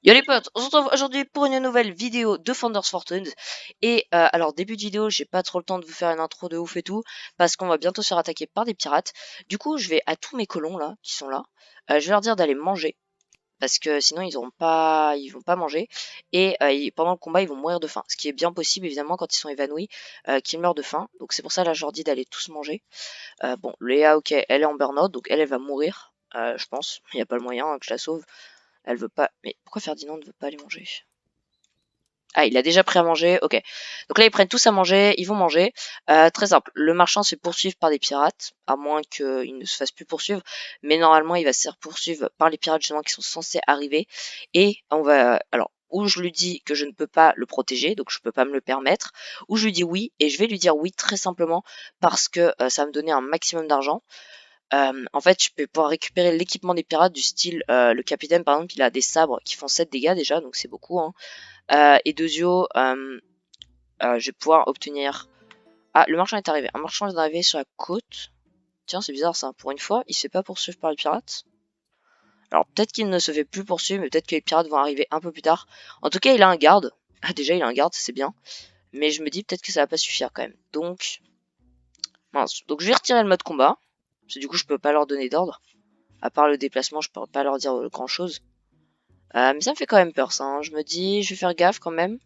Yo les potes, on se retrouve aujourd'hui pour une nouvelle vidéo de Founders Fortunes. Et alors début de vidéo, j'ai pas trop le temps de vous faire une intro de ouf et tout, parce qu'on va bientôt se faire attaquer par des pirates. Du coup, je vais à tous mes colons là, qui sont là, je vais leur dire d'aller manger, parce que sinon ils vont pas manger. Et pendant le combat, ils vont mourir de faim. Ce qui est bien possible évidemment quand ils sont évanouis, qu'ils meurent de faim. Donc c'est pour ça là, je leur dis d'aller tous manger. Bon, Léa, ok, elle est en burn-out, donc elle va mourir, je pense. Il y a pas le moyen que je la sauve. Elle veut pas. Mais pourquoi Ferdinand ne veut pas aller manger? Ah, il a déjà pris à manger. Ok. Donc là, ils prennent tous à manger. Ils vont manger. Très simple. Le marchand se fait poursuivre par des pirates, à moins qu'il ne se fasse plus poursuivre. Mais normalement, il va se faire poursuivre par les pirates justement qui sont censés arriver. Et on va. Alors, ou je lui dis que je ne peux pas le protéger, donc je peux pas me le permettre, ou je lui dis oui, et je vais lui dire oui très simplement parce que ça va me donner un maximum d'argent. En fait, je vais pouvoir récupérer l'équipement des pirates du style, le capitaine par exemple, il a des sabres qui font 7 dégâts déjà, donc c'est beaucoup, hein. Et Dezio, je vais pouvoir obtenir... Ah, le marchand est arrivé. Un marchand est arrivé sur la côte. Tiens, c'est bizarre ça. Pour une fois, il se fait pas poursuivre par les pirates. Alors peut-être qu'il ne se fait plus poursuivre, mais peut-être que les pirates vont arriver un peu plus tard. En tout cas, il a un garde. Ah, déjà, il a un garde, c'est bien. Mais je me dis peut-être que ça va pas suffire quand même. Donc, mince. Donc je vais retirer le mode combat. Parce que du coup, je peux pas leur donner d'ordre. À part le déplacement, je peux pas leur dire grand chose. Mais ça me fait quand même peur ça, hein. Je me dis, je vais faire gaffe quand même.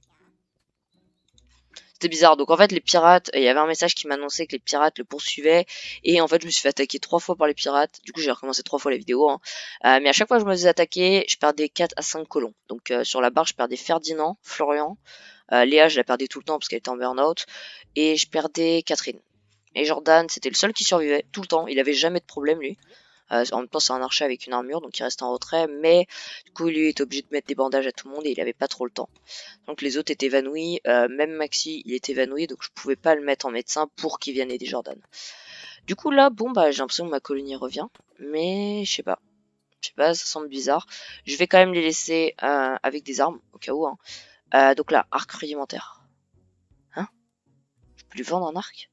C'était bizarre. Donc en fait, les pirates, il y avait un message qui m'annonçait que les pirates le poursuivaient. Et en fait, je me suis fait attaquer 3 fois par les pirates. Du coup, j'ai recommencé 3 fois la vidéo, hein. Mais à chaque fois que je me faisais attaquer, je perdais 4 à 5 colons. Donc sur la barre, je perdais Ferdinand, Florian. Léa, je la perdais tout le temps parce qu'elle était en burn-out. Et je perdais Catherine. Et Jordan, c'était le seul qui survivait tout le temps. Il avait jamais de problème, lui. En même temps, c'est un archer avec une armure, donc il reste en retrait. Mais du coup, lui, il était obligé de mettre des bandages à tout le monde et il avait pas trop le temps. Donc les autres étaient évanouis. Même Maxi, il est évanoui, donc je pouvais pas le mettre en médecin pour qu'il vienne aider Jordan. Du coup, là, bon, bah, j'ai l'impression que ma colonie revient. Mais je sais pas. Je sais pas, ça semble bizarre. Je vais quand même les laisser avec des armes, au cas où, hein. Donc là, arc rudimentaire. Hein? Je peux lui vendre un arc?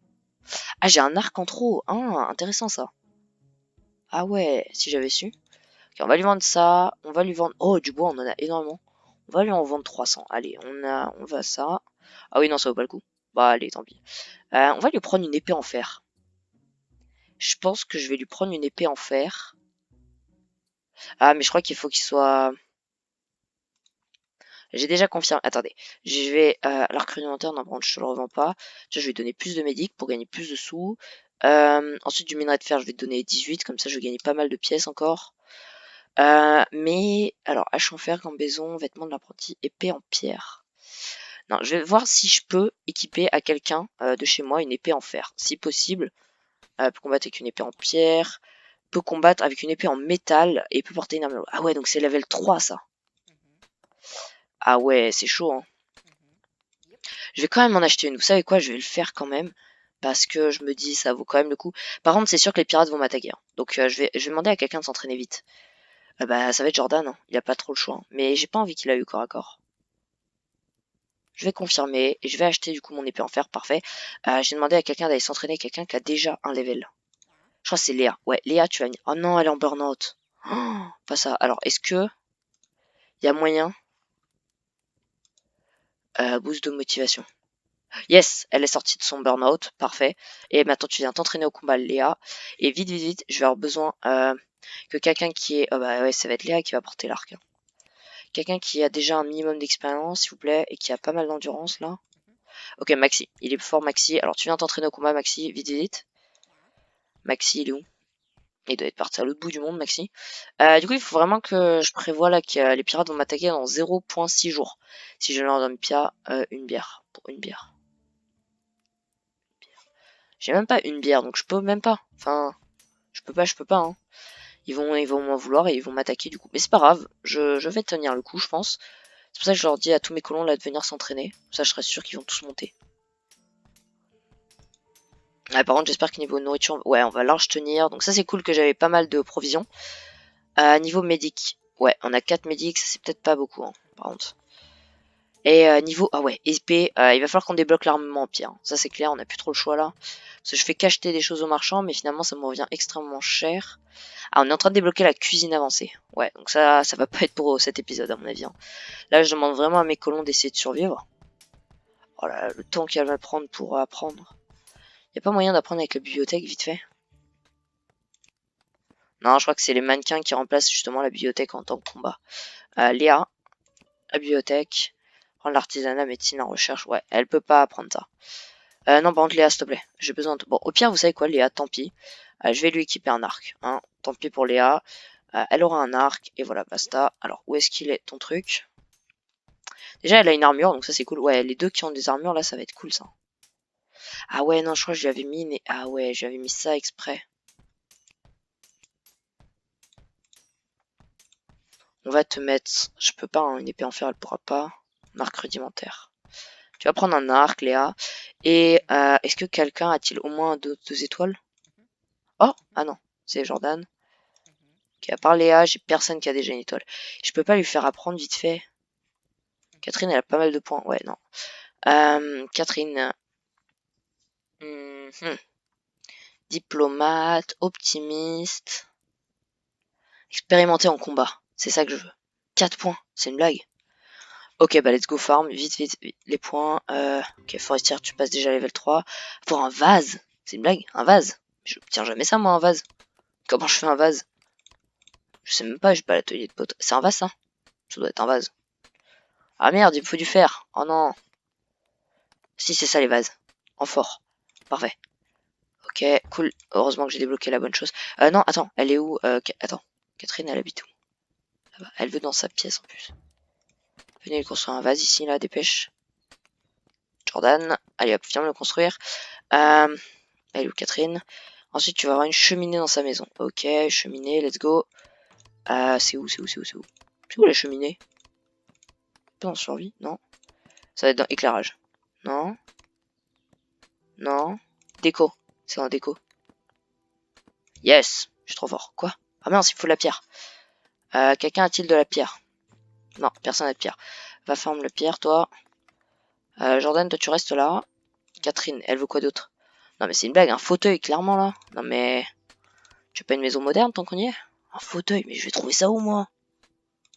Ah, j'ai un arc en trop. Ah, intéressant ça. Ah ouais, si j'avais su. Ok, on va lui vendre ça. On va lui vendre... Oh, du bois, on en a énormément. On va lui en vendre 300. Allez, on va ça. Ah oui, non, ça vaut pas le coup. Bah, allez, tant pis. On va lui prendre une épée en fer. Je pense que je vais lui prendre une épée en fer. Ah, mais je crois qu'il faut qu'il soit... J'ai déjà confirmé. Attendez. Je vais... l'arc rudimentaire, non, bon, je te le revends pas. Déjà, je vais donner plus de médic pour gagner plus de sous. Ensuite, du minerai de fer, je vais te donner 18. Comme ça, je vais gagner pas mal de pièces encore. Mais... Alors, hache en fer, gambaison, vêtements de l'apprenti, épée en pierre. Non, je vais voir si je peux équiper à quelqu'un de chez moi une épée en fer. Si possible. Peut combattre avec une épée en pierre. Peut combattre avec une épée en métal. Et peut porter une arme. Ah ouais, donc c'est level 3 ça. Ah ouais, c'est chaud, hein. Je vais quand même en acheter une. Vous savez quoi, je vais le faire quand même. Parce que je me dis, ça vaut quand même le coup. Par contre, c'est sûr que les pirates vont m'attaquer, hein. Donc je vais demander à quelqu'un de s'entraîner vite. Bah, ça va être Jordan, hein. Il a pas trop le choix, hein. Mais j'ai pas envie qu'il a eu corps à corps. Je vais confirmer et je vais acheter du coup mon épée en fer, parfait. J'ai demandé à quelqu'un d'aller s'entraîner, quelqu'un qui a déjà un level. Je crois que c'est Léa. Ouais, Léa, tu vas venir. Oh non, elle est en burn-out. Oh, pas ça. Alors, est-ce que il y a moyen boost de motivation. Yes, elle est sortie de son burn-out, parfait. Et maintenant, tu viens t'entraîner au combat, Léa. Et vite, vite, vite, je vais avoir besoin que quelqu'un qui est... Oh bah ouais, ça va être Léa qui va porter l'arc, hein. Quelqu'un qui a déjà un minimum d'expérience, s'il vous plaît, et qui a pas mal d'endurance, là. Ok, Maxi. Il est fort, Maxi. Alors, tu viens t'entraîner au combat, Maxi. Vite, vite, vite. Maxi, il est où? Il doit être parti à l'autre bout du monde, Maxi. Du coup, il faut vraiment que je prévoie là que les pirates vont m'attaquer dans 0,6 jours. Si je leur donne une bière. Pour une bière. J'ai même pas une bière, donc je peux même pas. Enfin, je peux pas, hein. Ils vont m'en vouloir et ils vont m'attaquer du coup. Mais c'est pas grave, je vais tenir le coup, je pense. C'est pour ça que je leur dis à tous mes colons là de venir s'entraîner. Ça, je serai sûr qu'ils vont tous monter. Ouais, par contre, j'espère que niveau nourriture, ouais, on va large tenir. Donc ça, c'est cool que j'avais pas mal de provisions. Niveau médic, ouais, on a 4 médics, c'est peut-être pas beaucoup, hein, par contre. Et niveau... Ah ouais, épée, il va falloir qu'on débloque l'armement au pire. Ça c'est clair, on n'a plus trop le choix là. Parce que je fais qu'acheter des choses aux marchands, mais finalement ça me revient extrêmement cher. Ah, on est en train de débloquer la cuisine avancée. Ouais, donc ça va pas être pour cet épisode à mon avis. Hein. Là, je demande vraiment à mes colons d'essayer de survivre. Oh là là, le temps qu'elle va prendre pour apprendre. Y a pas moyen d'apprendre avec la bibliothèque vite fait? Non, je crois que c'est les mannequins qui remplacent justement la bibliothèque en temps de combat. Léa, la bibliothèque, prendre l'artisanat, médecine, la recherche. Ouais, elle peut pas apprendre ça. Non, par contre, Léa, s'il te plaît. J'ai besoin de... Bon, au pire, vous savez quoi, Léa, tant pis. Je vais lui équiper un arc. Hein. Tant pis pour Léa. Elle aura un arc. Et voilà, basta. Alors, où est-ce qu'il est, ton truc? Déjà, elle a une armure, donc ça, c'est cool. Ouais, les deux qui ont des armures, là, ça va être cool, ça. Ah ouais, non, je crois que je lui avais mis... Ah ouais, je lui avais mis ça exprès. On va te mettre... Je peux pas, hein, une épée en fer, elle pourra pas. Marque rudimentaire. Tu vas prendre un arc, Léa. Et est-ce que quelqu'un a-t-il au moins deux étoiles? Oh, ah non, c'est Jordan. Ok, à part Léa, j'ai personne qui a déjà une étoile. Je peux pas lui faire apprendre vite fait. Catherine, elle a pas mal de points. Ouais, non. Catherine. Mhm. Diplomate, optimiste. Expérimenté en combat. C'est ça que je veux. 4 points, c'est une blague. Ok, bah let's go farm. Vite, vite, vite. Les points. Ok, forestière, tu passes déjà level 3. Pour un vase. C'est une blague, un vase. J'obtiens jamais ça, moi, un vase. Comment je fais un vase? Je sais même pas, j'ai pas l'atelier de pote. C'est un vase, ça? Ça doit être un vase. Ah merde, il me faut du fer. Oh non. Si, c'est ça les vases. En fort. Parfait. Ok, cool. Heureusement que j'ai débloqué la bonne chose. Non, attends, elle est où Attends, Catherine, elle habite où? Là-bas. Elle veut dans sa pièce en plus. Venez lui construire un vase ici, là, dépêche. Jordan, allez hop, viens me le construire. Elle est où Catherine? Ensuite, tu vas avoir une cheminée dans sa maison. Ok, cheminée, let's go. C'est où, c'est où, c'est où, c'est où? C'est où la cheminée? Pas en survie? Non. Ça va être dans éclairage. Non. Non. Déco. C'est en déco. Yes. Je suis trop fort. Quoi? Ah mince, il faut de la pierre. Quelqu'un a-t-il de la pierre? Non, personne n'a de pierre. Va farm la pierre, toi. Jordan, toi tu restes là. Catherine, elle veut quoi d'autre? Non mais c'est une blague, un fauteuil, clairement là. Non mais... Tu veux pas une maison moderne tant qu'on y est? Un fauteuil, mais je vais trouver ça où moi?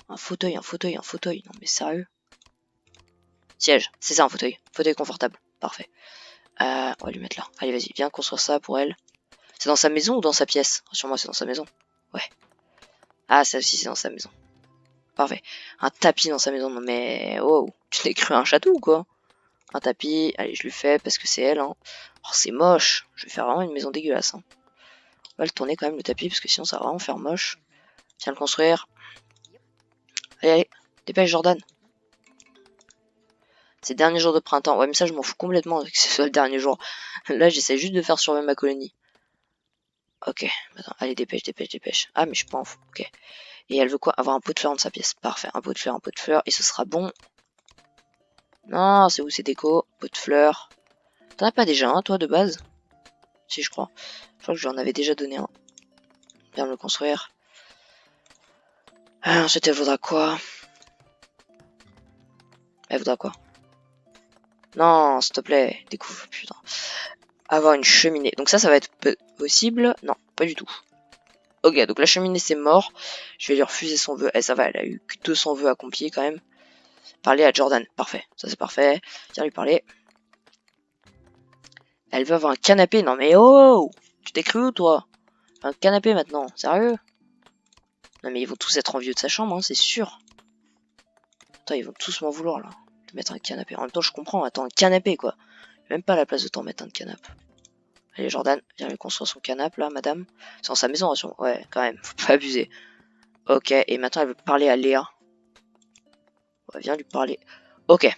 Un fauteuil, un fauteuil, un fauteuil. Non mais sérieux? Siège, c'est ça un fauteuil. Fauteuil confortable. Parfait. On va lui mettre là. Allez, vas-y, viens construire ça pour elle. C'est dans sa maison ou dans sa pièce? Rassure-moi, c'est dans sa maison. Ouais. Ah, ça aussi, c'est dans sa maison. Parfait. Un tapis dans sa maison. Non mais... Oh, tu t'es cru un château ou quoi? Un tapis. Allez, je lui fais parce que c'est elle. Hein. Oh, c'est moche. Je vais faire vraiment une maison dégueulasse. Hein. On va le tourner quand même, le tapis, parce que sinon ça va vraiment faire moche. Viens le construire. Allez, allez. Dépêche, Jordan. C'est le dernier jour de printemps. Ouais, mais ça, je m'en fous complètement que ce soit le dernier jour. Là, j'essaie juste de faire survivre ma colonie. Ok. Attends, allez, dépêche, dépêche, dépêche. Ah, mais je suis pas en fou. Ok. Et elle veut quoi? Avoir un pot de fleurs dans sa pièce. Parfait. Un pot de fleurs, un pot de fleurs. Et ce sera bon. Non, c'est où ces déco? Pot de fleurs. T'en as pas déjà un, toi, de base? Si, je crois. Je crois que j'en avais déjà donné un. Viens me le construire. Ensuite, elle voudra quoi? Elle voudra quoi? Non, s'il te plaît. Découvre, putain. Avoir une cheminée. Donc ça va être possible? Non, pas du tout. Ok, donc la cheminée, c'est mort. Je vais lui refuser son vœu. Eh, ça va, elle a eu que 200 vœux accomplis, quand même. Parler à Jordan. Parfait. Ça, c'est parfait. Viens lui parler. Elle veut avoir un canapé. Non, mais oh! Tu t'es cru où, toi? Un canapé, maintenant. Sérieux? Non, mais ils vont tous être envieux de sa chambre, hein, c'est sûr. Attends, ils vont tous m'en vouloir, là. De mettre un canapé. En même temps, je comprends. Attends, un canapé, quoi. Même pas la place de t'en mettre un canapé. Allez, Jordan, viens lui construire son canapé, là, madame. C'est dans sa maison, rassure. Ouais, quand même. Faut pas abuser. Ok, et maintenant, elle veut parler à Léa. Ouais, viens lui parler. Ok.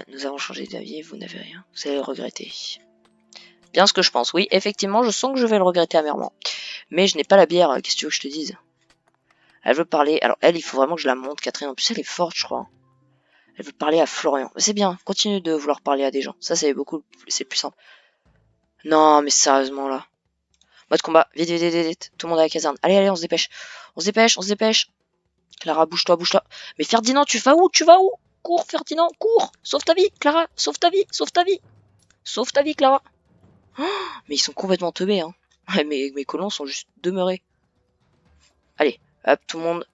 Nous avons changé d'avis, vous n'avez rien. Vous allez le regretter. Bien ce que je pense. Oui, effectivement, je sens que je vais le regretter amèrement. Mais je n'ai pas la bière, qu'est-ce que tu veux que je te dise? Elle veut parler. Alors, elle, il faut vraiment que je la monte, Catherine. En plus, elle est forte, je crois. Elle veut parler à Florian. C'est bien, continue de vouloir parler à des gens. Ça, c'est beaucoup, c'est plus simple. Non, mais sérieusement, là. Mode combat, vite, vite, vite, vite. Tout le monde à la caserne. Allez, allez, on se dépêche. On se dépêche, on se dépêche. Clara, bouge-toi, bouge-toi. Mais Ferdinand, tu vas où? Tu vas où? Cours, Ferdinand, cours! Sauve ta vie, Clara! Sauve ta vie! Sauve ta vie! Sauve ta vie, Clara! Mais ils sont complètement teubés, hein. Ouais, mes colons sont juste demeurés. Allez, hop, tout le monde.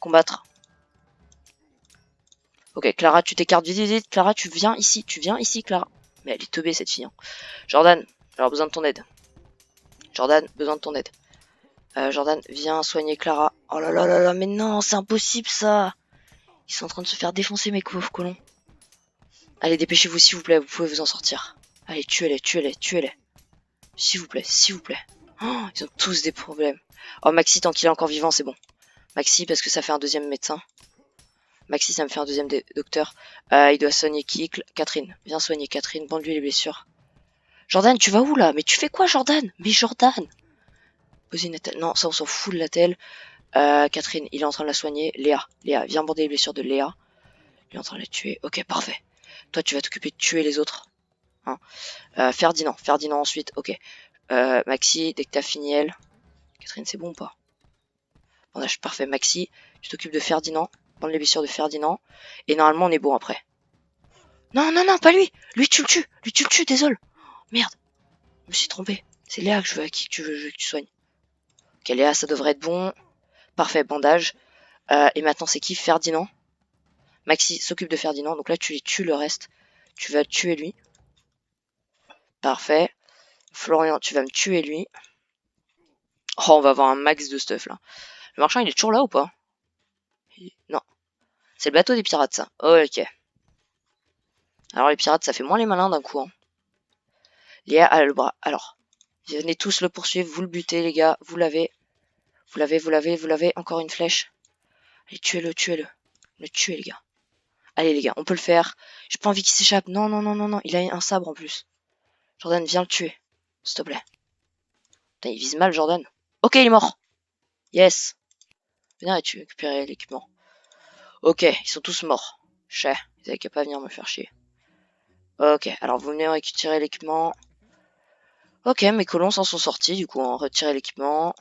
Combattre. Ok, Clara, tu t'écartes vite, vite, vite. Clara, tu viens ici, Clara. Mais elle est teubée, cette fille, hein. Jordan, j'ai besoin de ton aide. Jordan, besoin de ton aide. Jordan, viens soigner Clara. Oh là là là là, mais non, c'est impossible, ça. Ils sont en train de se faire défoncer, mes pauvres colons. Allez, dépêchez-vous, s'il vous plaît, vous pouvez vous en sortir. Allez, tuez-les, tuez-les, tuez-les. S'il vous plaît, s'il vous plaît. Oh, ils ont tous des problèmes. Oh, Maxi, tant qu'il est encore vivant, c'est bon. Maxi, parce que ça fait un deuxième médecin. Maxi, ça me fait un deuxième docteur. Il doit soigner qui? Catherine. Viens soigner Catherine, bande-lui les blessures. Jordan, tu vas où, là? Mais tu fais quoi, Jordan? Mais Jordan! Poser une attelle. Non, ça, on s'en fout de l'attelle. Catherine, il est en train de la soigner. Léa, viens border les blessures de Léa. Il est en train de la tuer. Ok, parfait. Toi, tu vas t'occuper de tuer les autres. Hein. Ferdinand ensuite. Ok. Maxi, dès que t'as fini elle. Catherine, c'est bon ou pas? Bandage, parfait. Maxi, tu t'occupes de Ferdinand. Bande les blessures de Ferdinand. Et normalement, on est bon après. Non, non, non, pas lui. Lui, tu le tues. Lui, tu le tues, désolé. Merde. Je me suis trompé. C'est Léa que je veux à qui tu veux que tu soignes. Ok, Léa, ça devrait être bon. Parfait, bandage. Et maintenant, c'est qui? Ferdinand. Maxi s'occupe de Ferdinand. Donc là, tu les tues le reste. Tu vas le tuer lui. Parfait. Florian, tu vas me tuer lui. Oh, on va avoir un max de stuff là. Le marchand, il est toujours là ou pas? Non. C'est le bateau des pirates, ça. Ok. Alors, les pirates, ça fait moins les malins d'un coup. Hein. Léa a le bras. Alors, venez tous le poursuivre. Vous le butez, les gars. Vous l'avez. Vous l'avez, vous l'avez, vous l'avez. Encore une flèche. Allez, tuez-le, tuez-le. Le tuez, les gars. Allez, les gars, on peut le faire. J'ai pas envie qu'il s'échappe. Non, non, non, non, non. Il a un sabre en plus. Jordan, viens le tuer. S'il te plaît. Putain, il vise mal, Jordan. Ok, il est mort. Yes. Viens et tu récupérer l'équipement. Ok, ils sont tous morts. Chais, ils avaient qu'à pas venir me faire chier. Ok, alors vous venez récupérer l'équipement. Ok, mes colons s'en sont sortis, du coup, on retire l'équipement.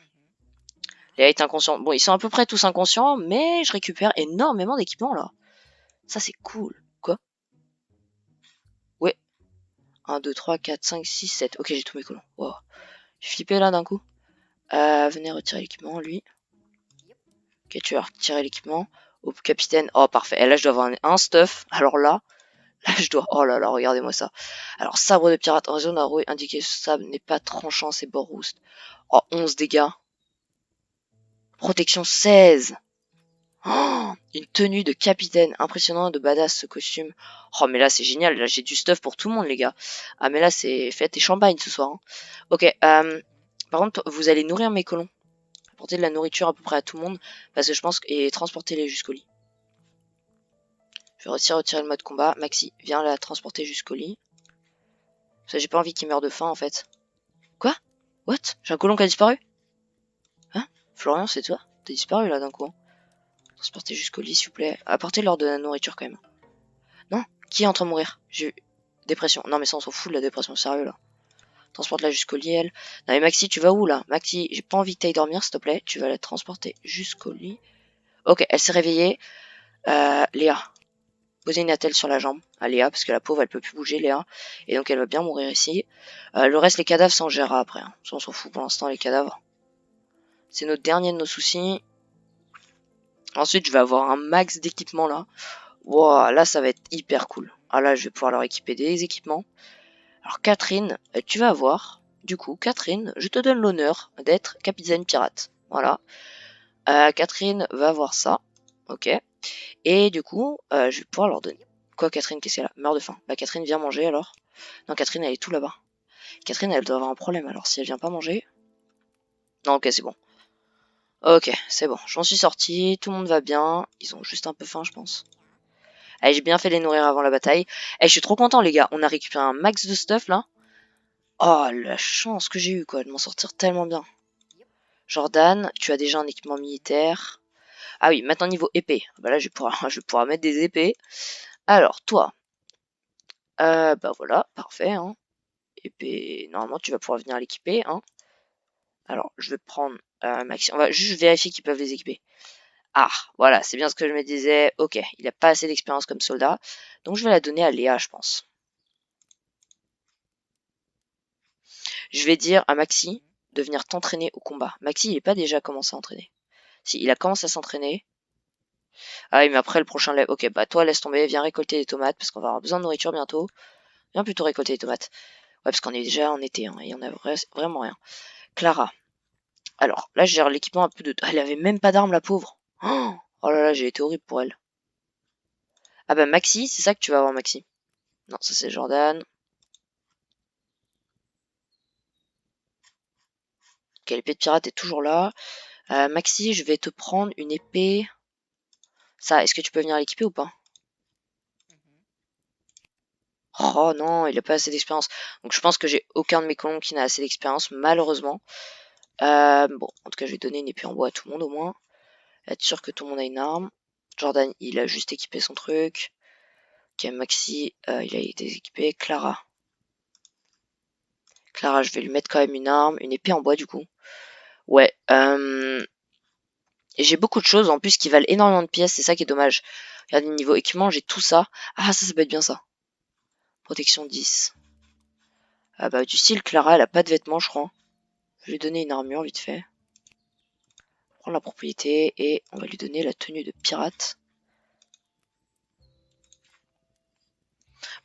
Léa est inconscient. Bon, ils sont à peu près tous inconscients, mais je récupère énormément d'équipements, là. Ça, c'est cool. Quoi? Ouais. 1, 2, 3, 4, 5, 6, 7. Ok, j'ai tous mes colons. Wow. J'ai flippé, là, d'un coup. Venez retirer l'équipement, lui. Ok, tu vas retirer l'équipement. Au capitaine. Oh, parfait. Et là, je dois avoir un stuff. Alors là, je dois... Oh là là, regardez-moi ça. Alors, sabre de pirate en zone à rouille, indiqué ce sabre n'est pas tranchant, c'est bord rouste. Oh, 11 dégâts. Protection 16. Oh, une tenue de capitaine. Impressionnant de badass ce costume. Oh, mais là, c'est génial. Là, j'ai du stuff pour tout le monde, les gars. Ah, mais là, c'est fête et champagne ce soir. Hein. Ok, par contre, vous allez nourrir mes colons. Apporter de la nourriture à peu près à tout le monde. Parce que je pense... Et transporter-les jusqu'au lit. Je vais aussi retirer le mode combat. Maxi, viens la transporter jusqu'au lit. Parce que j'ai pas envie qu'il meure de faim, en fait. Quoi? What? J'ai un colon qui a disparu? Hein? Florian, c'est toi? T'as disparu, là, d'un coup. Hein. Transportez jusqu'au lit, s'il vous plaît. Apportez-leur de la nourriture, quand même. Non? Qui est en train de mourir? J'ai eu... Dépression. Non, mais ça, on s'en fout de la dépression, sérieux, là. Transporte-la jusqu'au lit, elle. Non, mais Maxi, tu vas où, là? Maxi, j'ai pas envie que t'ailles dormir, s'il te plaît. Tu vas la transporter jusqu'au lit. Ok, elle s'est réveillée. Léa. Posez une attelle sur la jambe à Léa, parce que la pauvre, elle peut plus bouger, Léa. Et donc, elle va bien mourir ici. Le reste, les cadavres, s'en gérera après. Hein. Ça, on s'en fout pour l'instant, les cadavres. C'est notre dernier de nos soucis. Ensuite, je vais avoir un max d'équipements, là. Wow, là, ça va être hyper cool. Ah là, je vais pouvoir leur équiper des équipements. Alors, Catherine, tu vas avoir... Du coup, Catherine, je te donne l'honneur d'être capitaine pirate. Voilà. Catherine va avoir ça. Ok. Et du coup, je vais pouvoir leur donner. Quoi, Catherine, qu'est-ce qu'elle a? Meurt de faim. Bah, Catherine, viens manger alors. Non, Catherine, elle est tout là-bas. Catherine, elle doit avoir un problème alors si elle vient pas manger. Non, ok, c'est bon. Ok, c'est bon. Je m'en suis sorti. Tout le monde va bien. Ils ont juste un peu faim, je pense. Allez, j'ai bien fait les nourrir avant la bataille. Eh, je suis trop content, les gars. On a récupéré un max de stuff là. Oh, la chance que j'ai eu quoi de m'en sortir tellement bien. Jordan, tu as déjà un équipement militaire. Ah oui, maintenant niveau épée. Bah là, je vais pouvoir mettre des épées. Alors, toi. Bah voilà, parfait. Hein. Épée, normalement, tu vas pouvoir venir l'équiper. Hein. Alors, je vais prendre Maxi. On va juste vérifier qu'ils peuvent les équiper. Ah, voilà, c'est bien ce que je me disais. Ok, il a pas assez d'expérience comme soldat. Donc je vais la donner à Léa, je pense. Je vais dire à Maxi de venir t'entraîner au combat. Maxi, il n'est pas déjà commencé à entraîner. Si, il a commencé à s'entraîner. Ah oui, mais après le prochain level. Ok, bah toi, laisse tomber, viens récolter des tomates parce qu'on va avoir besoin de nourriture bientôt. Viens plutôt récolter des tomates. Ouais, parce qu'on est déjà en été, hein, et on a vraiment rien. Clara. Alors, là, je gère l'équipement un peu de... Elle avait même pas d'armes, la pauvre. Oh là là, j'ai été horrible pour elle. Ah bah Maxi, c'est ça que tu vas avoir, Maxi. Non, ça c'est Jordan. Ok, l'épée de pirate est toujours là. Maxi, je vais te prendre une épée. Ça, est-ce que tu peux venir l'équiper ou pas? Oh non, il a pas assez d'expérience. Donc je pense que j'ai aucun de mes colons qui n'a assez d'expérience, malheureusement. Bon, en tout cas, je vais donner une épée en bois à tout le monde au moins. Être sûr que tout le monde a une arme. Jordan, il a juste équipé son truc. Ok, Maxi, il a été équipé. Clara. Clara, je vais lui mettre quand même une arme, une épée en bois du coup. Ouais, et j'ai beaucoup de choses en plus qui valent énormément de pièces, c'est ça qui est dommage. Regardez, niveau équipement, j'ai tout ça. Ah, ça peut être bien ça. Protection 10. Ah bah, du style, Clara, elle a pas de vêtements, je crois. Je vais lui donner une armure vite fait. Prendre la propriété et on va lui donner la tenue de pirate.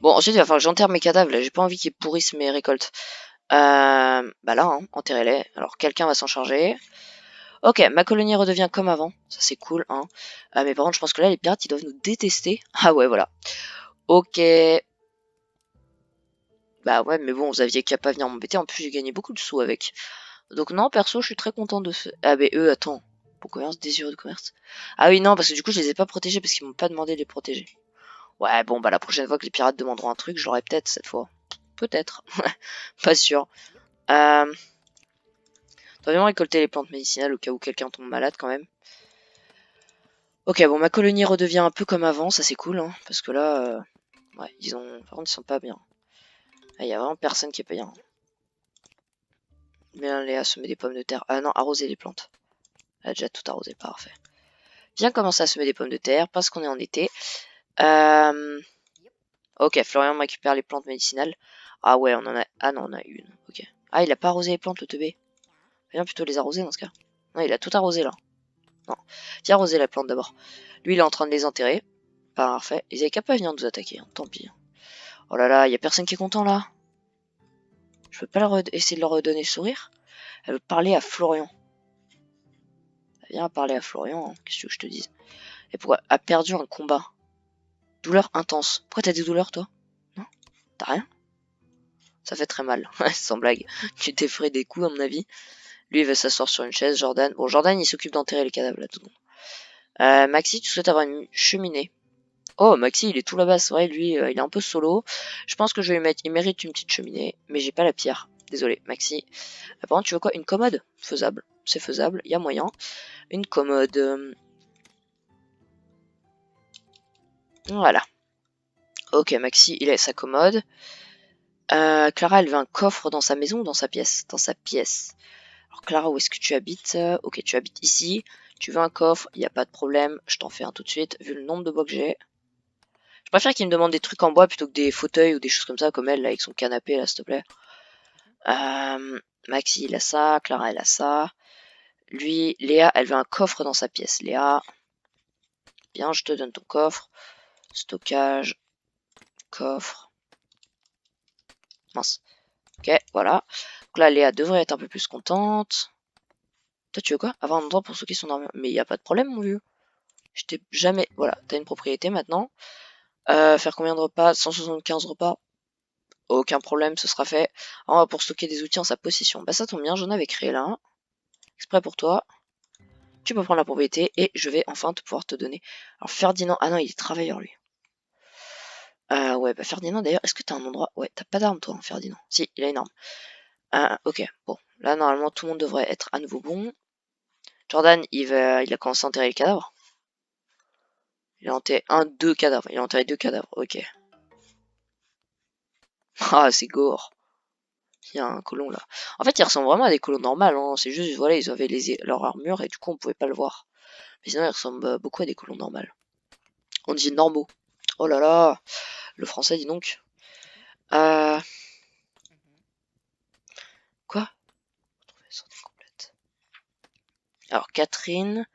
Bon, ensuite, il va falloir que j'enterre mes cadavres, là. J'ai pas envie qu'ils pourrissent mes récoltes. Bah là, hein, enterrez-les. Alors, quelqu'un va s'en charger. Ok, ma colonie redevient comme avant. Ça, c'est cool, hein. Mais par contre, je pense que là, les pirates, ils doivent nous détester. Ah ouais, voilà. Ok. Bah ouais, mais bon, vous aviez qu'à pas venir m'embêter. En plus, j'ai gagné beaucoup de sous avec. Donc non, perso, je suis très content de ce... Ah mais eux, attends. Pour commerce, désireux de commerce. Ah oui, non, parce que du coup, je les ai pas protégés parce qu'ils m'ont pas demandé de les protéger. Ouais, bon, bah la prochaine fois que les pirates demanderont un truc, je l'aurai peut-être cette fois. Peut-être. Pas sûr. Euh... Dois vraiment récolter les plantes médicinales au cas où quelqu'un tombe malade quand même. Ok, bon, ma colonie redevient un peu comme avant, ça c'est cool, hein, parce que là, ouais, ils ont... Par contre, ils sont pas bien. Il y a vraiment personne qui est bien. Bien, Léa semer des pommes de terre. Ah non, arroser les plantes. Elle a déjà tout arrosé, parfait. Viens commencer à semer des pommes de terre parce qu'on est en été. Euh... Ok, Florian me récupère les plantes médicinales. Ah ouais, on en a... Ah non, on a une. Ok. Ah, il a pas arrosé les plantes, le teubé. Viens plutôt les arroser dans ce cas. Non, il a tout arrosé là. Non. Viens arroser la plante d'abord. Lui, il est en train de les enterrer. Parfait. Ils avaient qu'à pas venir nous attaquer, hein. Tant pis. Oh là là, il y a personne qui est content là. Je peux pas essayer de leur redonner le sourire. Elle veut parler à Florian. Viens parler à Florian, hein. Qu'est-ce que je te dise? Et pourquoi a perdu un combat? Douleur intense. Pourquoi t'as des douleurs, toi? Non? T'as rien? Ça fait très mal. Sans blague. Tu t'es frais des coups, à mon avis. Lui, il va s'asseoir sur une chaise. Jordan. Bon, Jordan, il s'occupe d'enterrer les cadavres, là, tout le monde. Maxi, tu souhaites avoir une cheminée? Oh, Maxi, il est tout là-bas. C'est vrai, lui, il est un peu solo. Je pense que je vais lui mettre... Il mérite une petite cheminée, mais j'ai pas la pierre. Désolé, Maxi. Par contre, tu veux quoi? Une commode? Faisable. C'est faisable. Il y a moyen. Une commode. Voilà. Ok, Maxi, il a sa commode. Clara, elle veut un coffre dans sa maison ou dans sa pièce? Dans sa pièce. Alors, Clara, où est-ce que tu habites? Ok, tu habites ici. Tu veux un coffre? Il n'y a pas de problème. Je t'en fais un tout de suite, vu le nombre de bois que j'ai. Je préfère qu'il me demande des trucs en bois plutôt que des fauteuils ou des choses comme ça, comme elle, là, avec son canapé, là, s'il te plaît. Maxi, il a ça. Clara, elle a ça. Lui, Léa, elle veut un coffre dans sa pièce. Léa, bien, je te donne ton coffre. Stockage, coffre. Mince. Ok, voilà. Donc là, Léa devrait être un peu plus contente. Toi, tu veux quoi? Avoir un endroit pour stocker son armure. Mais il n'y a pas de problème, mon vieux. Je t'ai jamais... Voilà, t'as une propriété maintenant. Faire combien de repas? 175 repas. Aucun problème, ce sera fait. Ah, pour stocker des outils en sa possession. Bah ça tombe bien, j'en avais créé là un. Exprès pour toi. Tu peux prendre la propriété et je vais enfin te pouvoir te donner. Alors Ferdinand... Ah non, il est travailleur, lui. Ouais, bah Ferdinand, d'ailleurs, est-ce que t'as un endroit... Ouais, t'as pas d'arme, toi, hein, Ferdinand. Si, il a une arme. Ok, bon. Là, normalement, tout le monde devrait être à nouveau bon. Jordan, il a commencé à enterrer les cadavres. Il a enterré deux cadavres. Il a enterré deux cadavres, ok. Ah, c'est gore. Il y a un colon là. En fait, ils ressemblent vraiment à des colons normaux, hein. C'est juste, voilà, ils avaient leur armure et du coup, on pouvait pas le voir. Mais sinon, ils ressemblent beaucoup à des colons normaux. On dit normaux. Oh là là, le français, dis donc. Quoi? Santé complète. Alors, Catherine,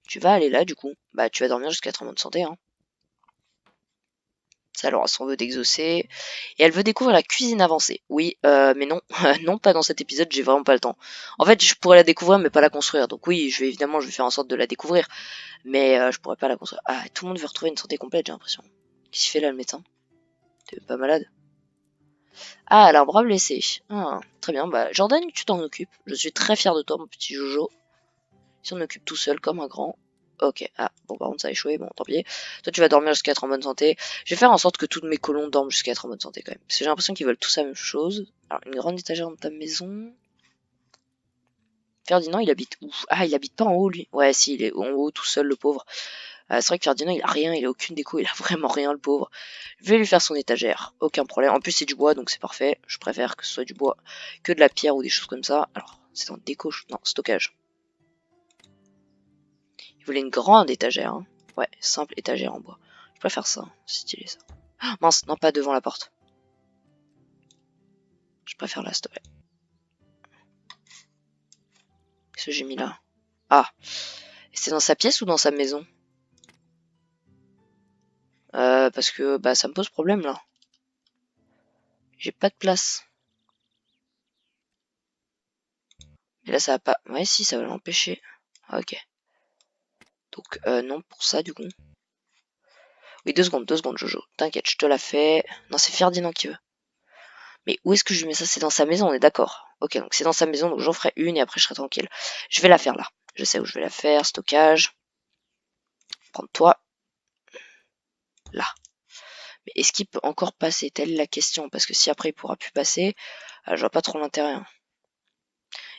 tu vas aller là, du coup. Bah, tu vas dormir jusqu'à 4 mois de santé, hein. Ça, alors, elle s'en veut d'exaucer. Et elle veut découvrir la cuisine avancée. Oui, mais non. Non, pas dans cet épisode, j'ai vraiment pas le temps. En fait, je pourrais la découvrir, mais pas la construire. Donc oui, évidemment, je vais faire en sorte de la découvrir. Mais je pourrais pas la construire. Ah, tout le monde veut retrouver une santé complète, j'ai l'impression. Qu'est-ce qu'il fait là, le médecin? T'es pas malade? Ah, elle a un bras blessé. Ah, très bien. Bah, Jordan, tu t'en occupes. Je suis très fier de toi, mon petit Jojo. Il s'en occupe tout seul, comme un grand. Ok, ah, bon, par contre, ça a échoué, bon, tant pis. Toi, tu vas dormir jusqu'à être en bonne santé. Je vais faire en sorte que tous mes colons dorment jusqu'à être en bonne santé, quand même. Parce que j'ai l'impression qu'ils veulent tous la même chose. Alors, une grande étagère dans ta maison. Ferdinand, il habite où? Ah, il habite pas en haut, lui. Ouais, si, il est en haut, tout seul, le pauvre. C'est vrai que Ferdinand, il a rien, il a aucune déco, il a vraiment rien, le pauvre. Je vais lui faire son étagère, aucun problème. En plus, c'est du bois, donc c'est parfait. Je préfère que ce soit du bois que de la pierre ou des choses comme ça. Alors, c'est en déco, non, stockage. Il voulait une grande étagère, hein. Ouais, simple étagère en bois. Je préfère ça, c'est stylé ça. Ah, mince, non, pas devant la porte. Je préfère là, s'il te plaît. Qu'est-ce que j'ai mis là? Ah, c'est dans sa pièce ou dans sa maison? Parce que bah ça me pose problème là. J'ai pas de place. Et là ça va pas. Ouais si ça va l'empêcher. Ah, ok. Donc non pour ça du coup. Oui 2 secondes Jojo. T'inquiète, je te la fais. Non c'est Ferdinand qui veut. Mais où est-ce que je mets ça? C'est dans sa maison, on est d'accord. Ok donc c'est dans sa maison, donc j'en ferai une et après je serai tranquille. Je vais la faire là. Je sais où je vais la faire. Stockage. Prends toi. Là. Mais est-ce qu'il peut encore passer? Telle est la question. Parce que si après il pourra plus passer, je vois pas trop l'intérêt, hein.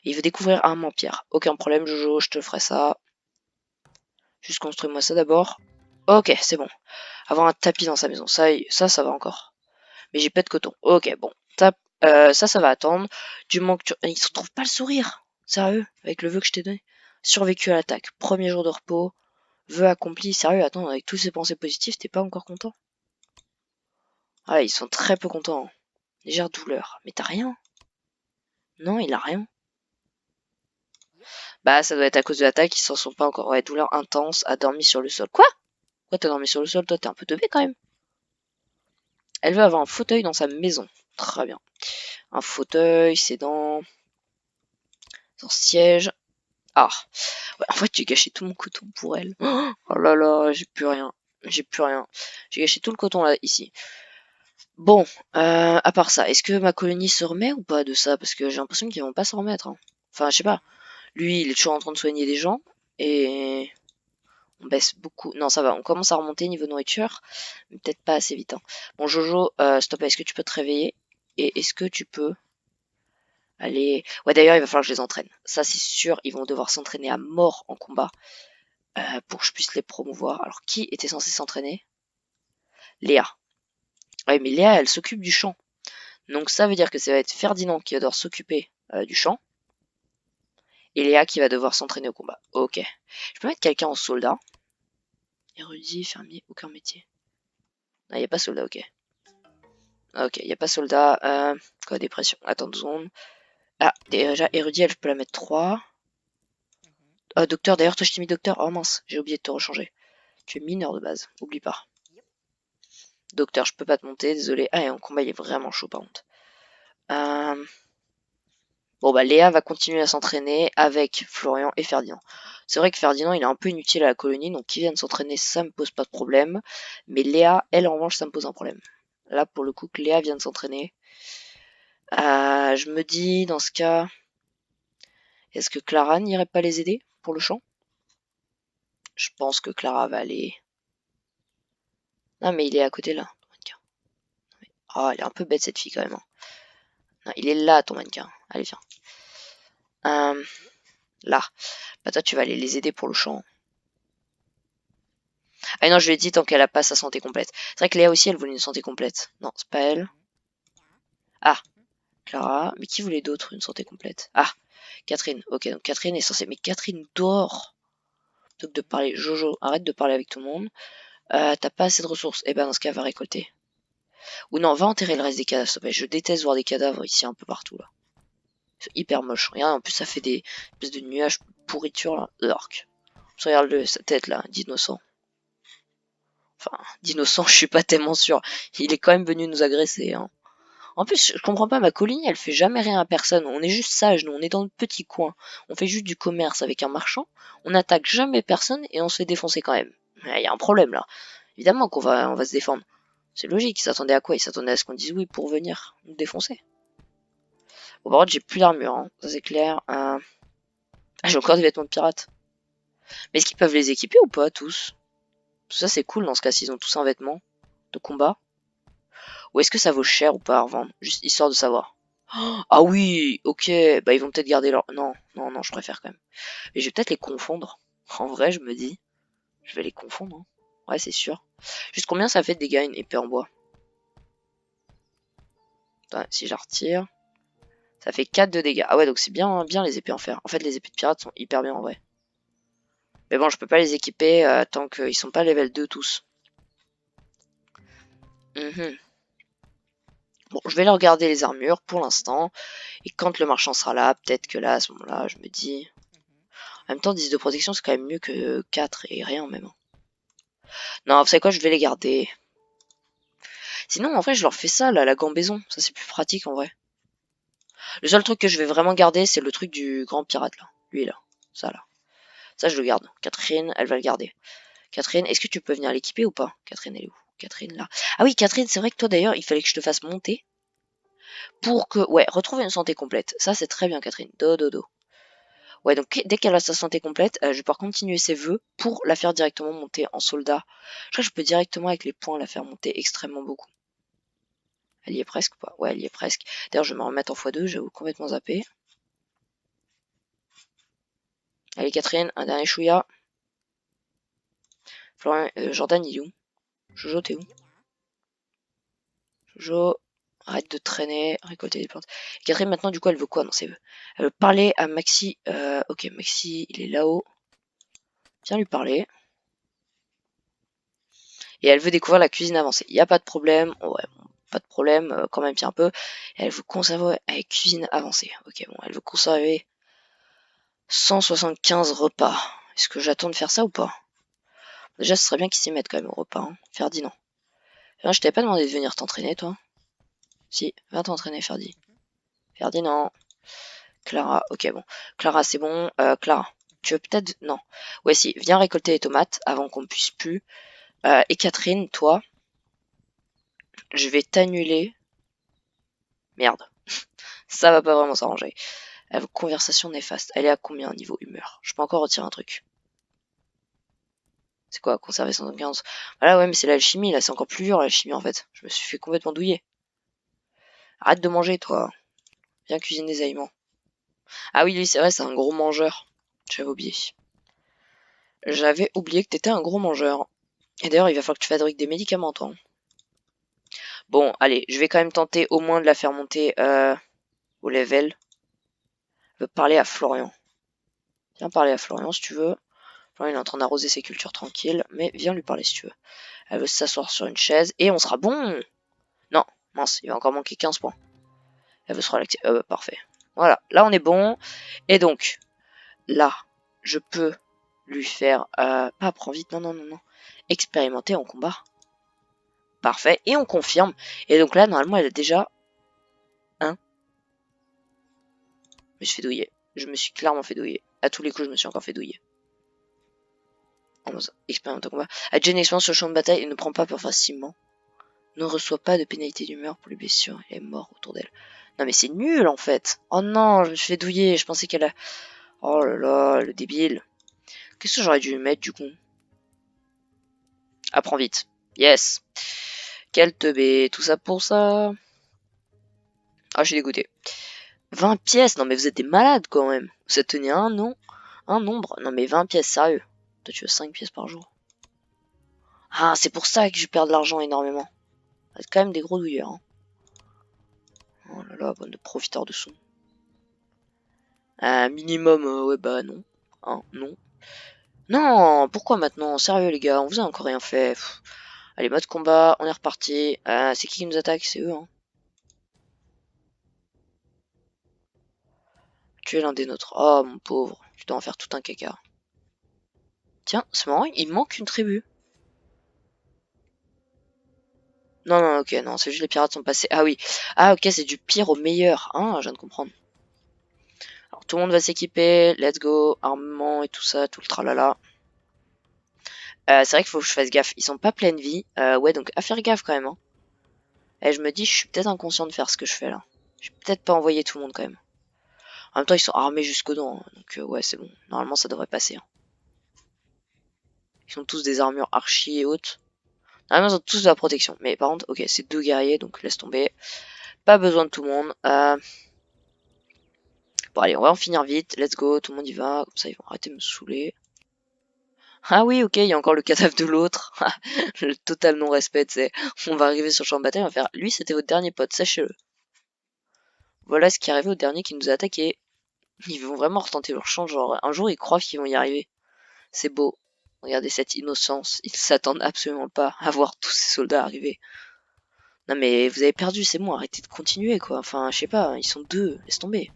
Il veut découvrir un empire. Aucun problème, Jojo, je te ferai ça. Juste construis-moi ça d'abord. Ok, c'est bon. Avoir un tapis dans sa maison, ça va encore. Mais j'ai pas de coton. Ok, bon. Ça va attendre. Du moment que tu... Il se trouve pas le sourire. Sérieux, avec le vœu que je t'ai donné. Survécu à l'attaque. Premier jour de repos. Vœu accompli. Sérieux, attends, avec tous ces pensées positives, t'es pas encore content? Ah, ils sont très peu contents, hein. Légère douleur. Mais t'as rien? Non, il a rien. Bah, ça doit être à cause de l'attaque, ils s'en sont pas encore. Ouais, douleur intense, a dormi sur le sol. Quoi? Quoi, t'as dormi sur le sol? Toi, t'es un peu teubé quand même. Elle veut avoir un fauteuil dans sa maison. Très bien. Un fauteuil, c'est dans son siège. Ah, ouais, en fait, j'ai gâché tout mon coton pour elle. Oh là là, j'ai plus rien. J'ai plus rien. J'ai gâché tout le coton là, ici. Bon, à part ça, est-ce que ma colonie se remet ou pas de ça? Parce que j'ai l'impression qu'ils vont pas s'en remettre, hein. Enfin, je sais pas. Lui, il est toujours en train de soigner des gens. Et on baisse beaucoup. Non, ça va, on commence à remonter niveau nourriture. Mais peut-être pas assez vite, hein. Bon, Jojo, stop, est-ce que tu peux te réveiller? Et est-ce que tu peux aller... Ouais, d'ailleurs, il va falloir que je les entraîne. Ça, c'est sûr, ils vont devoir s'entraîner à mort en combat pour que je puisse les promouvoir. Alors, qui était censé s'entraîner? Léa. Ouais, mais Léa, elle s'occupe du champ. Donc, ça veut dire que ça va être Ferdinand qui va devoir s'occuper du champ. Et Léa qui va devoir s'entraîner au combat. Ok. Je peux mettre quelqu'un en soldat. Érudit, fermier, aucun métier. Non, il n'y a pas soldat, ok. Ok, il n'y a pas soldat. Quoi, dépression. Attends 2 secondes. Ah, déjà, érudit, je peux la mettre 3. Docteur, d'ailleurs, toi, je t'ai mis docteur. Oh mince, j'ai oublié de te rechanger. Tu es mineur de base, oublie pas. Docteur, je peux pas te monter, désolé. Ah, et en combat, il est vraiment chaud, par contre. Bon, bah, Léa va continuer à s'entraîner avec Florian et Ferdinand. C'est vrai que Ferdinand, il est un peu inutile à la colonie, donc qu'il vienne s'entraîner, ça me pose pas de problème. Mais Léa, elle, en revanche, ça me pose un problème. Là, pour le coup, que Léa vienne s'entraîner. Je me dis, dans ce cas, est-ce que Clara n'irait pas les aider pour le champ? Je pense que Clara va aller... Non, mais il est à côté là, ton mannequin. Oh, elle est un peu bête cette fille quand même, hein. Non, il est là, ton mannequin. Allez, viens. Là. Bah toi, tu vas aller les aider pour le champ. Ah non, je lui ai dit tant qu'elle a pas sa santé complète. C'est vrai que Léa aussi, elle voulait une santé complète. Non, c'est pas elle. Ah, Clara. Mais qui voulait d'autre une santé complète? Ah, Catherine. Ok, donc Catherine est censée... Mais Catherine dort. Donc de parler, Jojo, arrête de parler avec tout le monde. T'as pas assez de ressources. Eh ben dans ce cas, va récolter. Ou non, va enterrer le reste des cadavres, s'il te plaît. Je déteste voir des cadavres ici un peu partout là. C'est hyper moche. Regarde, en plus ça fait des espèces de nuages pourriture là. Orc. Regarde sa tête là, d'innocent. Enfin, d'innocent, je suis pas tellement sûr. Il est quand même venu nous agresser. Hein. En plus, je comprends pas, ma colline, elle fait jamais rien à personne. On est juste sages, nous, on est dans notre petit coin. On fait juste du commerce avec un marchand. On n'attaque jamais personne et on se fait défoncer quand même. Il y a un problème là. Évidemment on va se défendre. C'est logique, ils s'attendaient à quoi? Ils s'attendaient à ce qu'on dise oui pour venir nous défoncer. Bon, par contre, j'ai plus d'armure, hein. Ça c'est clair. Ah, j'ai encore des vêtements de pirate. Mais est-ce qu'ils peuvent les équiper ou pas, tous? Tout ça c'est cool dans ce cas s'ils ont tous un vêtement de combat. Ou est-ce que ça vaut cher ou pas à revendre? Juste histoire de savoir. Ah oui, ok, bah ils vont peut-être garder leur... Non, non, non, je préfère quand même. Et je vais peut-être les confondre. En vrai, je me dis, je vais les confondre. Hein. Ouais, c'est sûr. Juste combien ça fait de dégâts une épée en bois? Attends, si je la retire, ça fait 4 de dégâts. Ah ouais, donc c'est bien, bien les épées en fer. En fait, les épées de pirates sont hyper bien en vrai. Mais bon, je peux pas les équiper tant qu'ils sont pas level 2 tous. Mhm. Bon, je vais leur garder les armures pour l'instant. Et quand le marchand sera là, peut-être que là, à ce moment-là, je me dis... En même temps, 10 de protection, c'est quand même mieux que 4 et rien même. Non, vous savez quoi, je vais les garder. Sinon, en vrai, je leur fais ça, là, la gambaison. Ça, c'est plus pratique, en vrai. Le seul truc que je vais vraiment garder, c'est le truc du grand pirate, là. Lui, là. Ça, là. Ça, je le garde. Catherine, elle va le garder. Catherine, est-ce que tu peux venir l'équiper ou pas? Catherine, elle est où? Catherine, là. Ah oui, Catherine, c'est vrai que toi, d'ailleurs, il fallait que je te fasse monter pour que... Ouais, retrouver une santé complète. Ça, c'est très bien, Catherine. Do, do, do. Ouais, donc dès qu'elle a sa santé complète, je vais pouvoir continuer ses vœux pour la faire directement monter en soldat. Je crois que je peux directement avec les points la faire monter extrêmement beaucoup. Elle y est presque ou pas? Ouais, elle y est presque. D'ailleurs, je vais me remettre en x2, j'avoue complètement zappé. Allez, Catherine, un dernier chouïa. Florian, Jordan, il est où? Jojo, t'es où? Jojo, arrête de traîner, récolter des plantes. Et Catherine, maintenant, du coup, elle veut quoi dans ses vœux? Elle veut parler à Maxi. Ok, Maxi, il est là-haut. Viens lui parler. Et elle veut découvrir la cuisine avancée. Il n'y a pas de problème. Ouais, bon, pas de problème, quand même, bien un peu. Et elle veut conserver avec cuisine avancée. Ok, bon, elle veut conserver 175 repas. Est-ce que j'attends de faire ça ou pas? Déjà, ce serait bien qu'ils s'y mettent quand même au repas. Hein. Ferdinand. Je t'avais pas demandé de venir t'entraîner, toi? Si, va t'entraîner, Ferdi. Ferdinand. Clara, ok, bon. Clara, c'est bon. Clara, tu veux peut-être... Non. Ouais, si, viens récolter les tomates avant qu'on puisse plus. Et Catherine, toi, je vais t'annuler. Merde. Ça va pas vraiment s'arranger. Conversation néfaste. Elle est à combien niveau humeur? Je peux encore retirer un truc. C'est quoi, conserver 115? Voilà, ouais, mais c'est l'alchimie, là, c'est encore plus dur, l'alchimie, en fait. Je me suis fait complètement douiller. Arrête de manger, toi. Viens cuisiner des aliments. Ah oui, lui, c'est vrai, c'est un gros mangeur. J'avais oublié. J'avais oublié que t'étais un gros mangeur. Et d'ailleurs, il va falloir que tu fabriques des médicaments, toi. Bon, allez, je vais quand même tenter au moins de la faire monter au level. Je veux parler à Florian. Viens parler à Florian, si tu veux. Florian, il est en train d'arroser ses cultures tranquilles, mais viens lui parler, si tu veux. Elle veut s'asseoir sur une chaise, et on sera bon. Non, mince, il va encore manquer 15 points. Elle veut se relaxer. Parfait. Voilà, là on est bon. Et donc, là, je peux lui faire... pas apprends vite, non, non, non, non. Expérimenter en combat. Parfait, et on confirme. Et donc là, normalement, elle a déjà... Hein? Je me suis fait douiller. Je me suis clairement fait douiller. À tous les coups, je me suis encore fait douiller. Expérimenter en combat. Adjette une expérience sur le champ de bataille et ne prend pas peur facilement. Ne reçoit pas de pénalité d'humeur pour les blessures. Elle est morte autour d'elle. Non mais c'est nul en fait. Oh non, je me suis fait douiller. Je pensais qu'elle a... Oh là là, le débile. Qu'est-ce que j'aurais dû mettre du coup? Apprends vite. Yes. Quel teubé. Tout ça pour ça. Ah, je suis dégoûté. 20 pièces. Non mais vous êtes des malades quand même. Vous êtes tenu un nom. Un nombre. Non mais 20 pièces, sérieux. Toi tu veux 5 pièces par jour. Ah, c'est pour ça que je perds de l'argent énormément. C'est quand même des gros douilleurs. Hein. Oh là là, bande de profiteurs de sous. Un minimum, ouais bah non. Hein, non. Non, pourquoi maintenant? Sérieux les gars, on vous a encore rien fait. Pff. Allez, mode combat, on est reparti. C'est qui nous attaque? C'est eux, hein. Tu es l'un des nôtres. Oh mon pauvre, tu dois en faire tout un caca. Tiens, c'est marrant, il manque une tribu. Non, non, ok, non, c'est juste les pirates sont passés. Ah oui. Ah ok, c'est du pire au meilleur. Ah, je viens de comprendre. Alors tout le monde va s'équiper, let's go, armement et tout ça, tout le tralala. C'est vrai qu'il faut que je fasse gaffe, ils sont pas pleine vie. Ouais, donc à faire gaffe quand même, hein. Et je me dis, je suis peut-être inconscient de faire ce que je fais là. Je vais peut-être pas envoyer tout le monde quand même. En même temps, ils sont armés jusqu'aux dents, hein, donc ouais, c'est bon. Normalement, ça devrait passer, hein. Ils ont tous des armures archi et hautes. Normalement, ils ont tous de la protection. Mais par contre, ok, c'est 2 guerriers, donc laisse tomber. Pas besoin de tout le monde. Bon, allez, on va en finir vite. Let's go, tout le monde y va. Comme ça, ils vont arrêter de me saouler. Ah oui, ok, il y a encore le cadavre de l'autre. Le total non-respect, c'est. On va arriver sur le champ de bataille, on va faire. Lui, c'était votre dernier pote, sachez-le. Voilà ce qui est arrivé au dernier qui nous a attaqué. Ils vont vraiment retenter leur chance, genre, un jour, ils croient qu'ils vont y arriver. C'est beau. Regardez cette innocence. Ils s'attendent absolument pas à voir tous ces soldats arriver. Non mais vous avez perdu, c'est bon, arrêtez de continuer quoi. Enfin, je sais pas, ils sont 2, laisse tomber.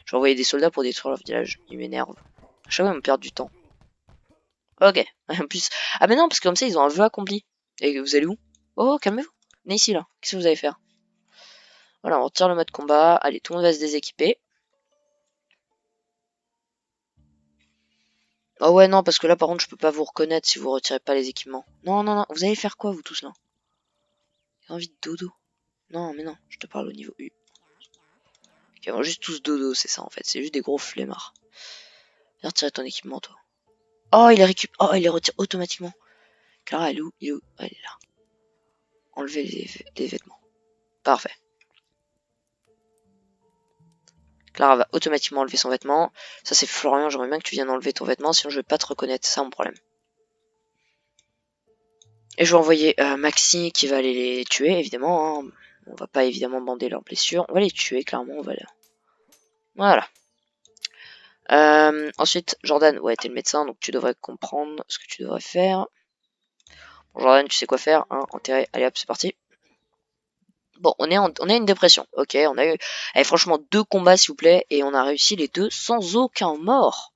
Je vais envoyer des soldats pour détruire leur village, ils m'énervent. À chaque fois, ils me perdent du temps. Ok, en plus. Ah mais non, parce que comme ça, ils ont un vœu accompli. Et vous allez où? Oh, calmez-vous. Venez ici là, qu'est-ce que vous allez faire? Voilà, on retire le mode combat. Allez, tout le monde va se déséquiper. Oh ouais, non, parce que là, par contre, je peux pas vous reconnaître si vous retirez pas les équipements. Non, non, non, vous allez faire quoi, vous tous là? J'ai envie de dodo. Non, mais non, je te parle au niveau U. Ils vont juste tous dodo, c'est ça en fait. C'est juste des gros flemmards. Viens retirer ton équipement, toi. Oh, il les récupère. Oh, il les retire automatiquement. Clara, elle est où? Il est où? Elle est là. Enlever les vêtements. Parfait. Clara va automatiquement enlever son vêtement. Ça, c'est Florian. J'aimerais bien que tu viennes enlever ton vêtement, sinon je vais pas te reconnaître. C'est ça mon problème. Et je vais envoyer Maxi qui va aller les tuer, évidemment, hein. On va pas évidemment bander leurs blessures. On va les tuer, clairement. On va les... Voilà. Ensuite, Jordan, ouais, t'es le médecin, donc tu devrais comprendre ce que tu devrais faire. Bon, Jordan, tu sais quoi faire, hein, enterrer. Allez hop, c'est parti. Bon, on a une dépression, ok, on a eu, allez, franchement, 2 combats, s'il vous plaît, et on a réussi les 2 sans aucun mort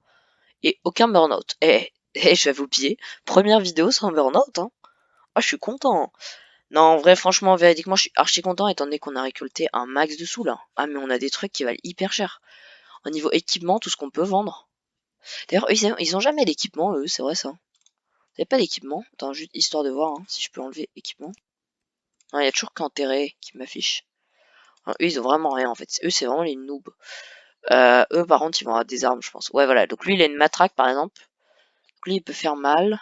et aucun burn-out. Je vais vous piller, première vidéo sans burn-out, hein. Ah, je suis content. Non, en vrai, franchement, véridiquement, je suis archi content, étant donné qu'on a récolté un max de sous, là. Ah, mais on a des trucs qui valent hyper cher. Au niveau équipement, tout ce qu'on peut vendre. D'ailleurs, ils ont jamais d'équipement, eux, c'est vrai, ça. Vous avez pas d'équipement? Attends, juste histoire de voir, hein, si je peux enlever équipement. Non, il y a toujours qu'enterré qui m'affiche. Eux, ils ont vraiment rien, en fait. Eux, c'est vraiment les noobs. Eux, par contre, ils vont avoir des armes, je pense. Ouais, voilà. Donc lui, il a une matraque, par exemple. Donc lui, il peut faire mal.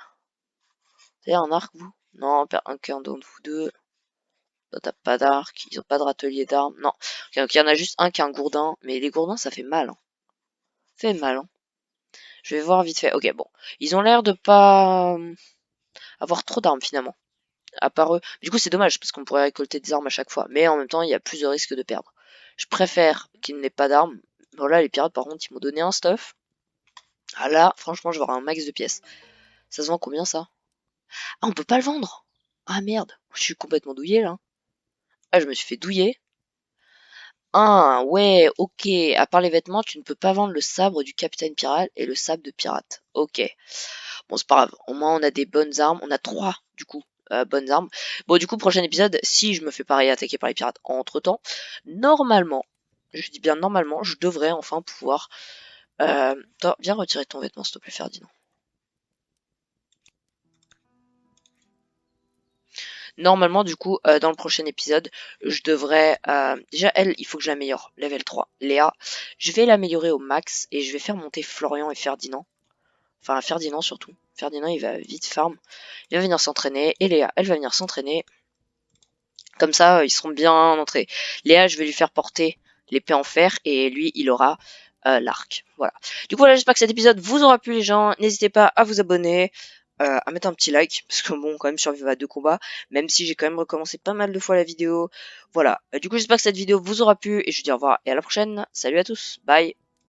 Vous avez un arc, vous? Non, aucun d'entre vous deux. Toi, t'as pas d'arc. Ils ont pas de râtelier d'armes. Non. Ok, donc il y en a juste un qui a un gourdin. Mais les gourdins, ça fait mal, hein. Ça fait mal, hein. Je vais voir vite fait. Ok, bon. Ils ont l'air de pas avoir trop d'armes, finalement. À part eux. Du coup, c'est dommage, parce qu'on pourrait récolter des armes à chaque fois. Mais en même temps, il y a plus de risques de perdre. Je préfère qu'il n'ait pas d'armes. Voilà, les pirates, par contre, ils m'ont donné un stuff. Ah là, franchement, je vais avoir un max de pièces. Ça se vend combien, ça? Ah, on peut pas le vendre. Ah merde, je suis complètement douillé là. Ah, je me suis fait douiller. Ah ouais, ok. À part les vêtements, tu ne peux pas vendre le sabre du capitaine pirate et le sabre de pirate. Ok. Bon, c'est pas grave. Au moins, on a des bonnes armes. On a 3, du coup, bonnes armes. Bon, du coup, prochain épisode, si je me fais pareil attaquer par les pirates entre-temps, normalement, je dis bien normalement, je devrais enfin pouvoir... Toi, viens retirer ton vêtement, s'il te plaît, Ferdinand. Normalement, du coup, dans le prochain épisode, je devrais... déjà, elle, il faut que je l'améliore. Level 3. Léa, je vais l'améliorer au max et je vais faire monter Florian et Ferdinand. Enfin, Ferdinand surtout. Ferdinand, il va vite farm. Il va venir s'entraîner. Et Léa, elle va venir s'entraîner. Comme ça, ils seront bien entrés. Léa, je vais lui faire porter l'épée en fer. Et lui, il aura l'arc. Voilà. Du coup, voilà, j'espère que cet épisode vous aura plu, les gens. N'hésitez pas à vous abonner. À mettre un petit like, parce que bon, quand même, survivre à 2 combats, même si j'ai quand même recommencé pas mal de fois la vidéo. Voilà. Du coup, j'espère que cette vidéo vous aura plu, et je vous dis au revoir, et à la prochaine. Salut à tous. Bye.